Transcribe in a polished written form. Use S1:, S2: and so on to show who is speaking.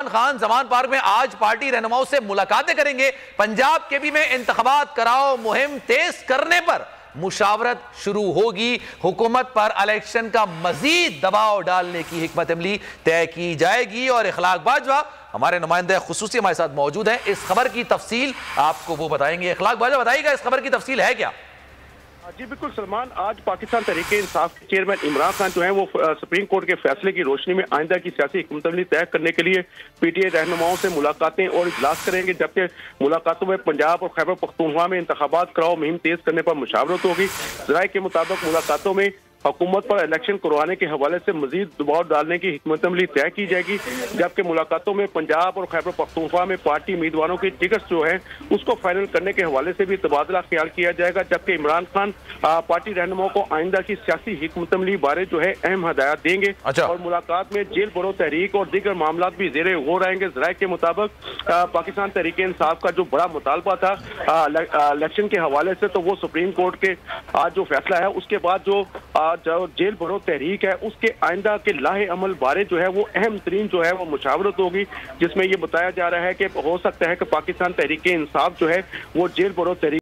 S1: Imran Khan Zaman park में आज party रहनुमाओं से मुलाकातें करेंगे। पंजाब के भी में इंतखाबात कराओ मुहिम तेज करने पर मुशावरत शुरू होगी। हुकूमत पर इलेक्शन का मजीद दबाव डालने की हिकमत अमली तय की जाएगी। और इखलाक बाजवा हमारे नुमाइंदे खुसूसी हमारे साथ मौजूद हैं। इस खबर की तफसील आपको वो बताएंगे। इखलाक बाजवा बताइएगा, इस खबर की तफसील है क्या?
S2: जी बिल्कुल सलमान, आज पाकिस्तान तहरीक-ए-इंसाफ के चेयरमैन इमरान खान जो है वो सुप्रीम कोर्ट के फैसले की रोशनी में आइंदा की सियासी हिकमत-अमली तय करने के लिए पीटीआई रहनुमाओं से मुलाकातें और इजलास करेंगे, जबकि मुलाकातों में पंजाब और खैबर पख्तूनख्वा में इंतखाबात कराओ मुहिम तेज करने पर मुशावरत होगी। ज़राए के मुताबिक मुलाकातों में हुकूमत पर इलेक्शन करवाने के हवाले से मजीद दबाव डालने की हिकमत अमली तय की जाएगी, जबकि मुलाकातों में पंजाब और खैबर पख्तूनख्वा में पार्टी उम्मीदवारों की टिकट जो है उसको फाइनल करने के हवाले से भी तबादला ख्याल किया जाएगा। जबकि इमरान खान पार्टी रहनुमाओं को आइंदा की सियासी हिकमत अमली बारे जो है अहम हदायत देंगे। और मुलाकात में जेल बरो तहरीक और दीगर मामला भी जेरे गौर रहेंगे। ज़राए के मुताबिक पाकिस्तान तहरीक-ए-इंसाफ का जो बड़ा मुतालबा था इलेक्शन के हवाले से, तो वो सुप्रीम कोर्ट के आज जो फैसला है उसके बाद जो जेल भरो तहरीक है उसके आइंदा के लाहे अमल बारे जो है वो अहम तरीन जो है वो मुशावरत होगी, जिसमें ये बताया जा रहा है कि हो सकता है कि पाकिस्तान तहरीक-ए-इंसाफ जो है वो जेल भरो तहरीक